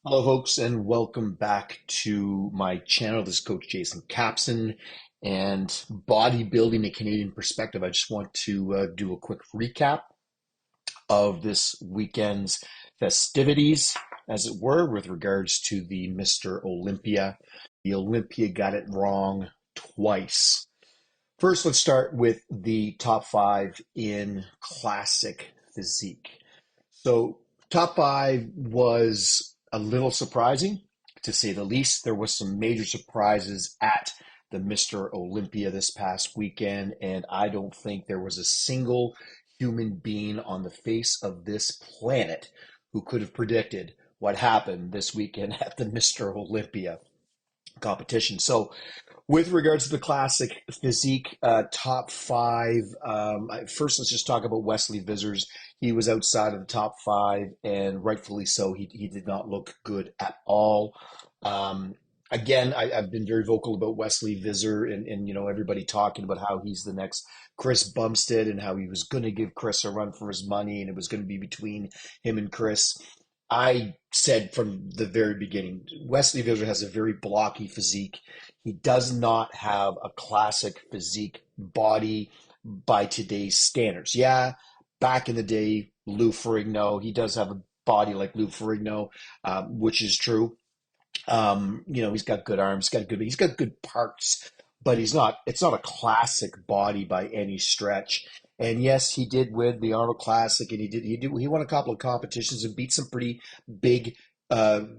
Hello, folks, and welcome back to my channel. This is Coach Jason Capson and Bodybuilding a Canadian Perspective. I just want to do a quick recap of this weekend's festivities, as it were, with regards to the Mr. Olympia. The Olympia got it wrong twice. First, let's start with the top five in classic physique. So, top five was a little surprising, to say the least. There was some major surprises at the Mr. Olympia this past weekend, and I don't think there was a single human being on the face of this planet who could have predicted what happened this weekend at the Mr. Olympia competition. So, with regards to the classic physique, top five, first let's just talk about Wesley Vissers. He was outside of the top five, and rightfully so. He did not look good at all. Again, I've been very vocal about Wesley Visser and everybody talking about how he's the next Chris Bumstead and how he was going to give Chris a run for his money and it was going to be between him and Chris. I said from the very beginning, Wesley Visser has a very blocky physique. He does not have a classic physique body by today's standards. Yeah, back in the day, Lou Ferrigno, he does have a body like Lou Ferrigno, which is true. He's got good arms, he's got good parts, but it's not a classic body by any stretch. And yes, he did win the Arnold Classic, and he won a couple of competitions and beat some pretty big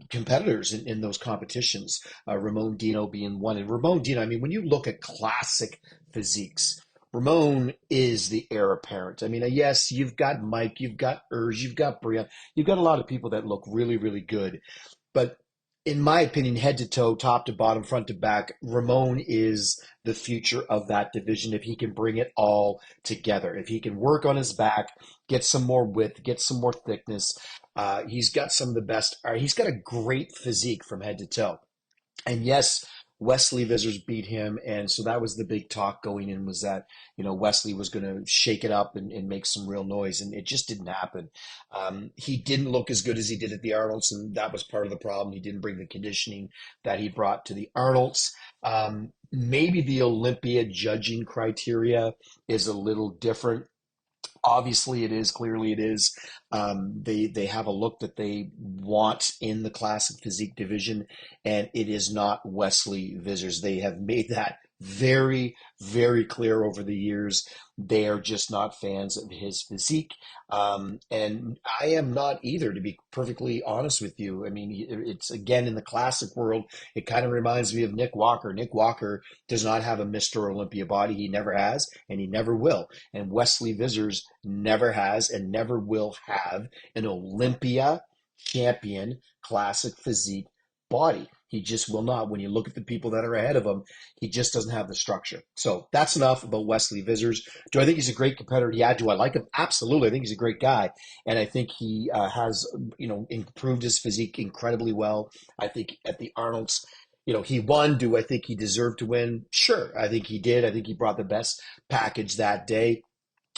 competitors in those competitions. Ramon Dino being one. And Ramon Dino, I mean, when you look at classic physiques, Ramon is the heir apparent. I mean, yes, you've got Mike, you've got Urs, you've got Brian, you've got a lot of people that look really, really good. But in my opinion, head to toe, top to bottom, front to back, Ramon is the future of that division if he can bring it all together. If he can work on his back, get some more width, get some more thickness. He's got some of the best. He's got a great physique from head to toe. And yes, Wesley Vissers beat him, and so that was the big talk going in, was that Wesley was going to shake it up and make some real noise, and it just didn't happen. He didn't look as good as he did at the Arnold's, and that was part of the problem. He didn't bring the conditioning that he brought to the Arnold's. Maybe the Olympia judging criteria is a little different. Obviously, it is. Clearly, it is. They have a look that they want in the classic physique division, and it is not Wesley Vissers. They have made that very, very clear over the years. They are just not fans of his physique, and I am not either, to be perfectly honest with you. I mean, it's again in the classic world. It kind of reminds me of Nick Walker. Nick Walker does not have a Mr. Olympia body. He never has, and he never will. And Wesley Vissers never has and never will have an Olympia champion classic physique body. He just will not. When you look at the people that are ahead of him, he just doesn't have the structure. So that's enough about Wesley Vissers. Do I think he's a great competitor? Yeah. Do I like him? Absolutely. I think he's a great guy. And I think he has, improved his physique incredibly well. I think at the Arnold's, he won. Do I think he deserved to win? Sure. I think he did. I think he brought the best package that day,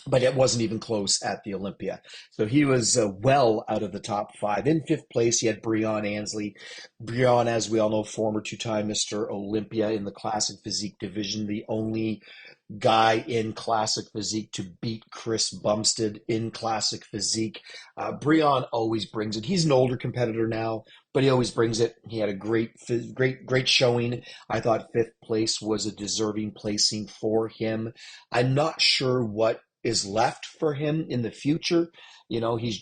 but it wasn't even close at the Olympia. So he was well out of the top five. In fifth place, he had Breon Ansley. Breon, as we all know, former two-time Mr. Olympia in the classic physique division, the only guy in classic physique to beat Chris Bumstead in classic physique. Breon always brings it. He's an older competitor now, but he always brings it. He had a great showing. I thought fifth place was a deserving placing for him. I'm not sure what is left for him in the future. He's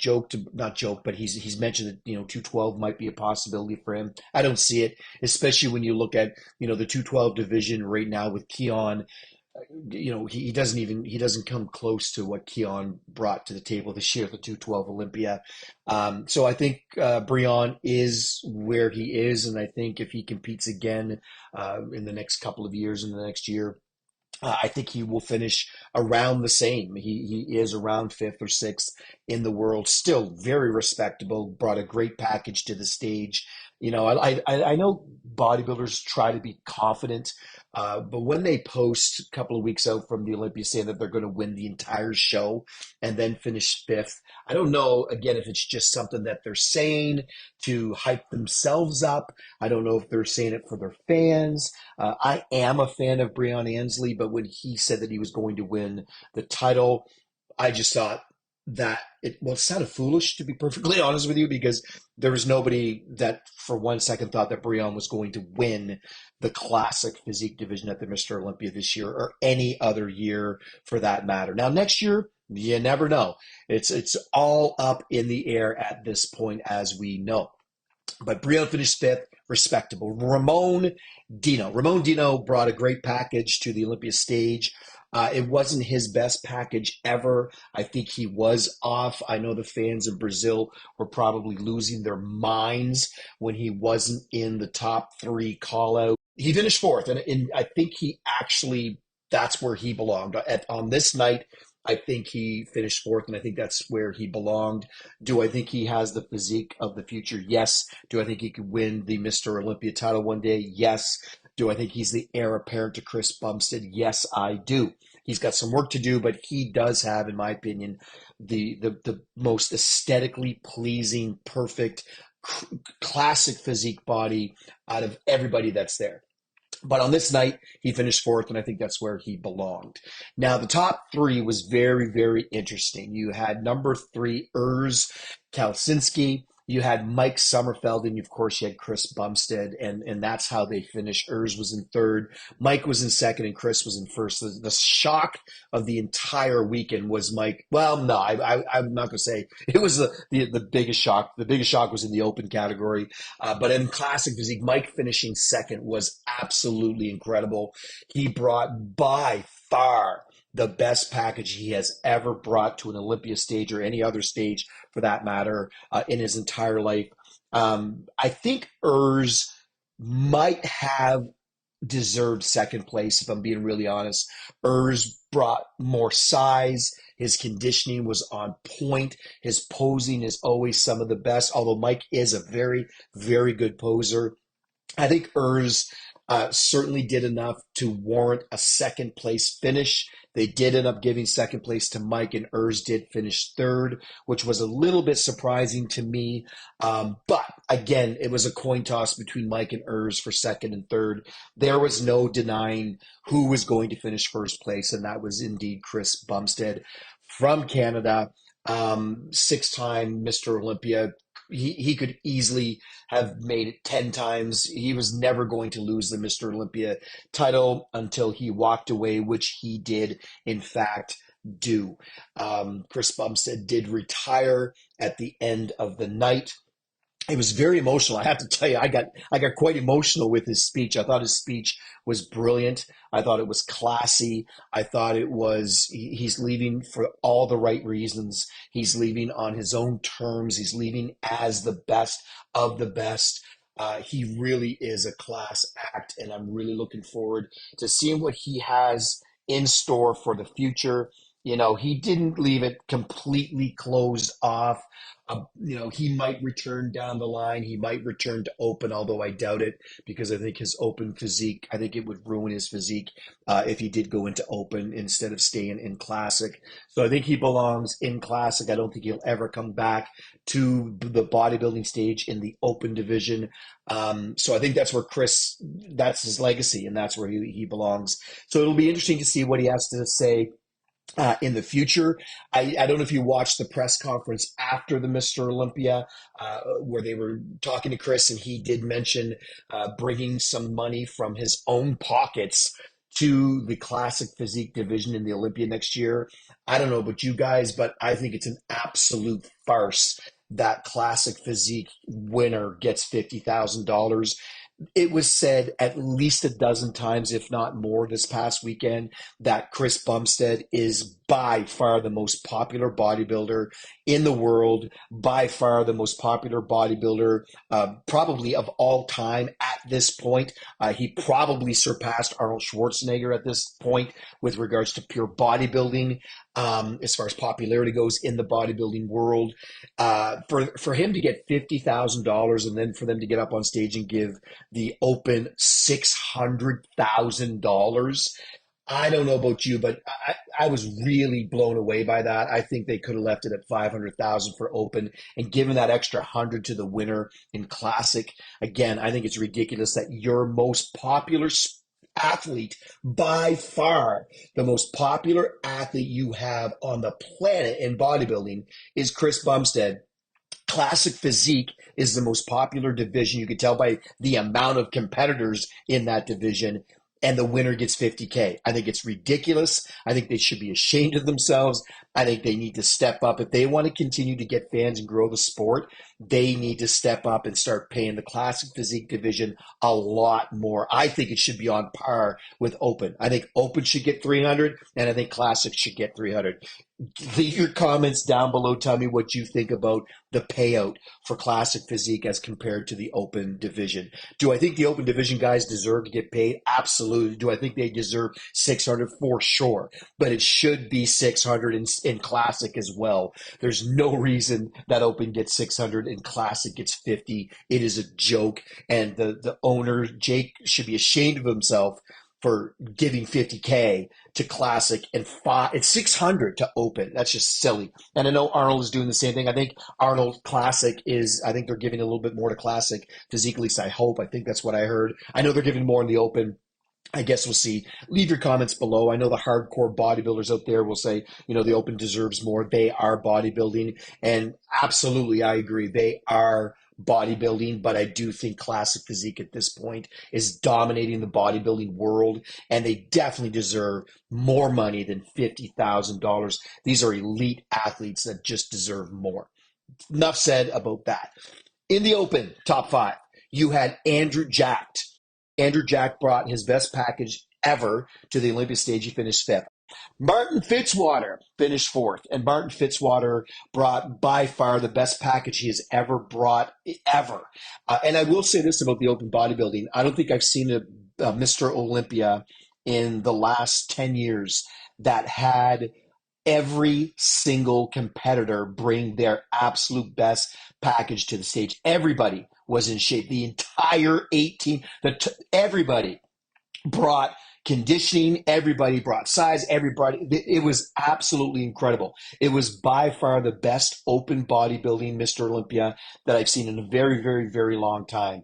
not joked, but he's mentioned that, 212 might be a possibility for him. I don't see it, especially when you look at, the 212 division right now with Keon. He doesn't come close to what Keon brought to the table this year at the 212 Olympia. So I think Breon is where he is, and I think if he competes again in the next couple of years, in the next year, I think he will finish around the same. He is around fifth or sixth in the world, still very respectable, brought a great package to the stage. I know bodybuilders try to be confident, but when they post a couple of weeks out from the Olympia saying that they're going to win the entire show and then finish fifth, I don't know, again, if it's just something that they're saying to hype themselves up. I don't know if they're saying it for their fans. I am a fan of Breon Ansley, but when he said that he was going to win the title, I just thought that it sounded foolish, to be perfectly honest with you, because there was nobody that for one second thought that Breon was going to win the classic physique division at the Mr. Olympia this year or any other year for that matter. Now, next year, you never know. It's all up in the air at this point, as we know. But Breon finished fifth, respectable. Ramon Dino brought a great package to the Olympia stage. It wasn't his best package ever. I think he was off. I know the fans in Brazil were probably losing their minds when he wasn't in the top three call out. He finished fourth, and I think he actually, that's where he belonged. On this night, I think he finished fourth, and I think that's where he belonged. Do I think he has the physique of the future? Yes. Do I think he could win the Mr. Olympia title one day? Yes. Do I think he's the heir apparent to Chris Bumstead? Yes, I do. He's got some work to do, but he does have, in my opinion, the most aesthetically pleasing, perfect, classic physique body out of everybody that's there. But on this night, he finished fourth, and I think that's where he belonged. Now, the top three was very, very interesting. You had number three, Urs Kalsinski. You had Mike Sommerfeld, and of course, you had Chris Bumstead, and that's how they finished. Urs was in third, Mike was in second, and Chris was in first. The shock of the entire weekend was Mike. Well, no, I'm not going to say it was the biggest shock. The biggest shock was in the open category. But in classic physique, Mike finishing second was absolutely incredible. He brought by far the best package he has ever brought to an Olympia stage or any other stage for that matter in his entire life. I think Urs might have deserved second place, if I'm being really honest. Urs brought more size. His conditioning was on point. His posing is always some of the best, although Mike is a very, very good poser. I think Urs certainly did enough to warrant a second place finish. They did end up giving second place to Mike, and Urs did finish third, which was a little bit surprising to me. But again, it was a coin toss between Mike and Urs for second and third. There was no denying who was going to finish first place, and that was indeed Chris Bumstead from Canada, six-time Mr. Olympia. He could easily have made it 10 times. He was never going to lose the Mr. Olympia title until he walked away, which he did, in fact, do. Chris Bumstead did retire at the end of the night. It was very emotional. I have to tell you, I got quite emotional with his speech. I thought his speech was brilliant. I thought it was classy. I thought it was he's leaving for all the right reasons. He's leaving on his own terms. He's leaving as the best of the best. He really is a class act, and I'm really looking forward to seeing what he has in store for the future. He didn't leave it completely closed off. He might return down the line. He might return to open, although I doubt it because I think his open physique, I think it would ruin his physique if he did go into open instead of staying in classic. So I think he belongs in classic. I don't think he'll ever come back to the bodybuilding stage in the open division. So I think that's where that's his legacy, and that's where he belongs. So it'll be interesting to see what he has to say in the future. I don't know if you watched the press conference after the Mr. Olympia where they were talking to Chris, and he did mention bringing some money from his own pockets to the classic physique division in the Olympia next year. I don't know about you guys, but I think it's an absolute farce that classic physique winner gets $50,000. It was said at least a dozen times, if not more, this past weekend that Chris Bumstead is by far the most popular bodybuilder in the world, by far the most popular bodybuilder probably of all time at this point. He probably surpassed Arnold Schwarzenegger at this point with regards to pure bodybuilding, as far as popularity goes in the bodybuilding world. For him to get $50,000 and then for them to get up on stage and give the Open $600,000. I don't know about you, but I was really blown away by that. I think they could have left it at 500,000 for Open and given that extra 100 to the winner in Classic. Again, I think it's ridiculous that your most popular athlete, by far the most popular athlete you have on the planet in bodybuilding, is Chris Bumstead. Classic physique is the most popular division. You can tell by the amount of competitors in that division, and the winner gets 50K. I think it's ridiculous. I think they should be ashamed of themselves. I think they need to step up. If they want to continue to get fans and grow the sport, they need to step up and start paying the classic physique division a lot more. I think it should be on par with Open. I think Open should get 300, and I think Classic should get 300. Leave your comments down below. Tell me what you think about the payout for Classic Physique as compared to the Open division. Do I think the Open division guys deserve to get paid? Absolutely. Do I think they deserve 600? For sure. But it should be 600 in Classic as well. There's no reason that Open gets 600 and Classic gets 50. It is a joke. And the owner, Jake, should be ashamed of himself for giving 50K to Classic and 600 to Open. That's just silly. And I know Arnold is doing the same thing. I think Arnold Classic I think they're giving a little bit more to Classic physique, at least I hope. I think that's what I heard. I know they're giving more in the Open. I guess we'll see. Leave your comments below. I know the hardcore bodybuilders out there will say, the Open deserves more. They are bodybuilding. And absolutely, I agree. They are bodybuilding, but I do think Classic Physique at this point is dominating the bodybuilding world, and they definitely deserve more money than $50,000. These are elite athletes that just deserve more. Enough said about that. In the Open, top 5, you had Andrew Jack. Andrew Jack brought his best package ever to the Olympia stage. He finished 5th. Martin Fitzwater finished 4th, and Martin Fitzwater brought by far the best package he has ever brought, ever. And I will say this about the Open bodybuilding. I don't think I've seen a Mr. Olympia in the last 10 years that had every single competitor bring their absolute best package to the stage. Everybody was in shape. The entire 18, everybody brought conditioning, everybody brought size, it was absolutely incredible. It was by far the best Open bodybuilding Mr. Olympia that I've seen in a very, very, very long time.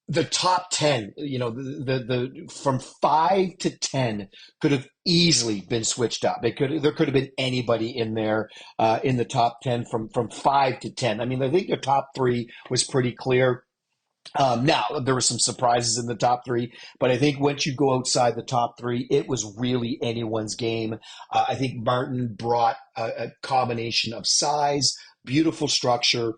The top 10, the from 5 to 10 could have easily been switched up. There could have been anybody in there in the top 10 from 5 to 10. I mean, I think the top 3 was pretty clear. Now, there were some surprises in the top 3, but I think once you go outside the top 3, it was really anyone's game. I think Martin brought a combination of size, beautiful structure.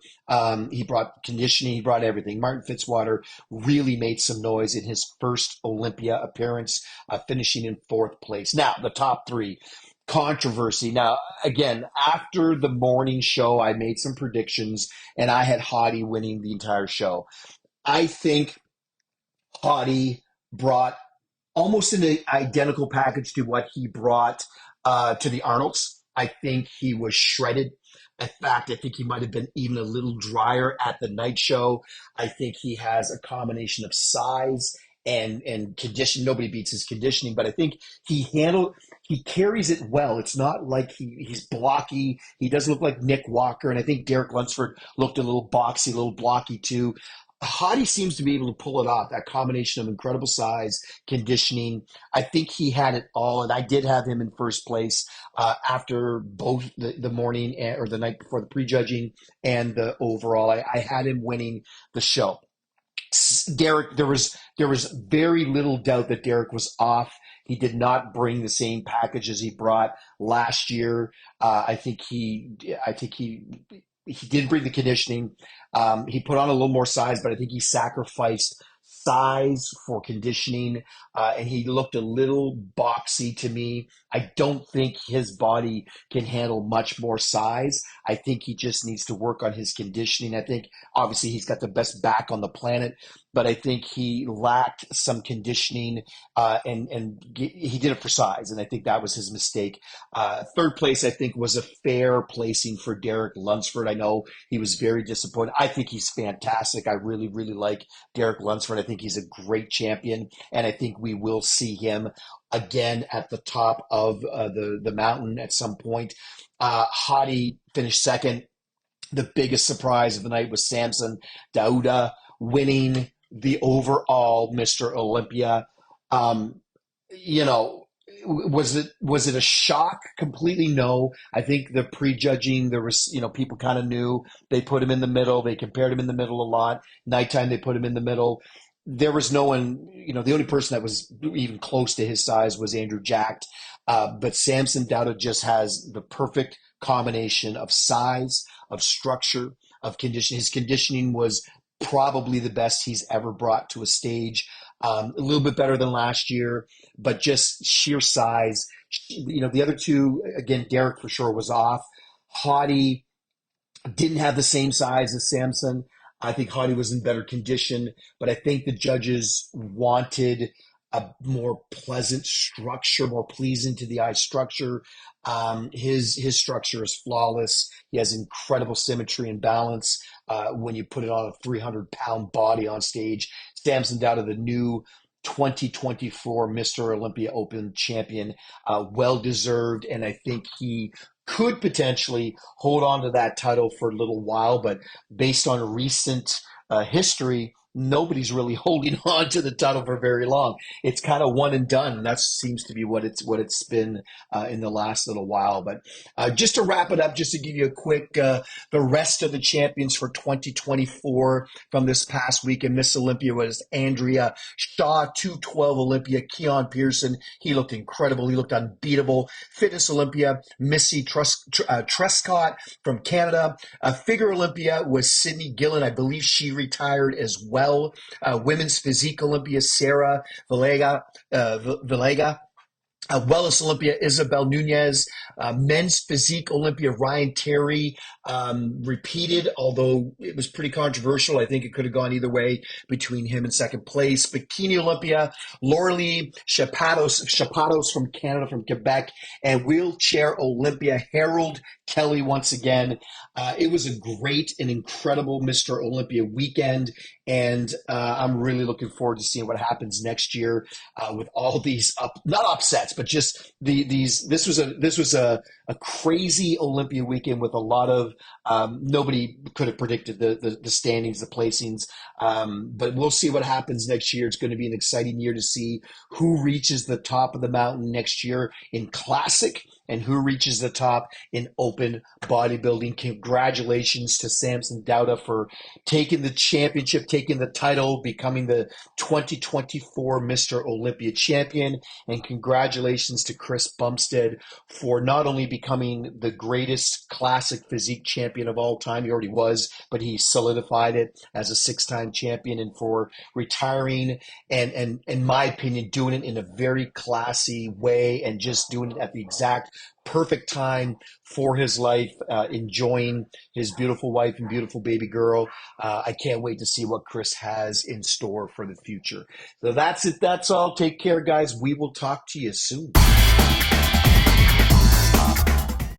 He brought conditioning. He brought everything. Martin Fitzwater really made some noise in his first Olympia appearance, finishing in 4th place. Now, the top 3. Controversy. Now, again, after the morning show, I made some predictions, and I had Hottie winning the entire show. I think Hottie brought almost an identical package to what he brought to the Arnolds. I think he was shredded. In fact, I think he might have been even a little drier at the night show. I think he has a combination of size and condition. Nobody beats his conditioning, but I think he carries it well. It's not like he's blocky. He doesn't look like Nick Walker, and I think Derek Lunsford looked a little boxy, a little blocky too. Hottie seems to be able to pull it off, that combination of incredible size, conditioning. I think he had it all, and I did have him in first place after both the morning or the night before the prejudging and the overall. I had him winning the show. Derek, there was very little doubt that Derek was off. He did not bring the same package as he brought last year. I think he did bring the conditioning. He put on a little more size, but I think he sacrificed size for conditioning, and he looked a little boxy to me I don't think his body can handle much more size. I think he just needs to work on his conditioning. I think obviously he's got the best back on the planet, but I think he lacked some conditioning, he did it for size, and I think that was his mistake. Third place, I think, was a fair placing for Derek Lunsford. I know he was very disappointed. I think he's fantastic. I really, really like Derek Lunsford. I think he's a great champion, and I think we will see him again at the top of the mountain at some point. Hadi finished second. The biggest surprise of the night was Samson Dauda winning the overall Mr. Olympia. Um, you know, was it a shock? Completely no. I think the prejudging, there was, people kind of knew. They put him in the middle. They compared him in the middle a lot. Nighttime, they put him in the middle. There was no one, the only person that was even close to his size was Andrew Jacked. But Samson Dauda just has the perfect combination of size, of structure, of condition. His conditioning was probably the best he's ever brought to a stage. A little bit better than last year, but just sheer size. The other two, again, Derek for sure was off. Hadi didn't have the same size as Samson. I think Hadi was in better condition, but I think the judges wanted a more pleasant structure, more pleasing to the eye structure. His structure is flawless. He has incredible symmetry and balance when you put it on a 300-pound body on stage. Samson Dauda, the new 2024 Mr. Olympia Open champion, well-deserved, and I think he could potentially hold on to that title for a little while, but based on recent history, nobody's really holding on to the title for very long. It's kind of one and done, and that seems to be what it's been in the last little while. But just to wrap it up, just to give you a quick, the rest of the champions for 2024 from this past weekend. Miss Olympia was Andrea Shaw, 212 Olympia. Keon Pearson, he looked incredible. He looked unbeatable. Fitness Olympia, Missy Trescott from Canada. Figure Olympia was Sydney Gillen. I believe she retired as well. Women's Physique Olympia, Sarah Villega. Wellness Olympia, Isabel Nunez. Men's Physique Olympia, Ryan Terry, repeated, although it was pretty controversial. I think it could have gone either way between him and second place. Bikini Olympia, Laurelie Chapados from Canada, from Quebec. And Wheelchair Olympia, Harold Kelly once again. It was a great and incredible Mr. Olympia weekend, and I'm really looking forward to seeing what happens next year with all these not upsets, but just these. This was a crazy Olympia weekend with a lot of nobody could have predicted the standings, the placings, but we'll see what happens next year. It's going to be an exciting year to see who reaches the top of the mountain next year in Classic and who reaches the top in open bodybuilding. Congratulations to Samson Dauda for taking the championship, taking the title, becoming the 2024 Mr. Olympia champion. And congratulations to Chris Bumstead for not only becoming the greatest classic physique champion of all time, he already was, but he solidified it as a 6-time champion, and for retiring and in my opinion, doing it in a very classy way and just doing it at the exact perfect time for his life, enjoying his beautiful wife and beautiful baby girl. I can't wait to see what Chris has in store for the future. So that's it. That's all. Take care, guys. We will talk to you soon.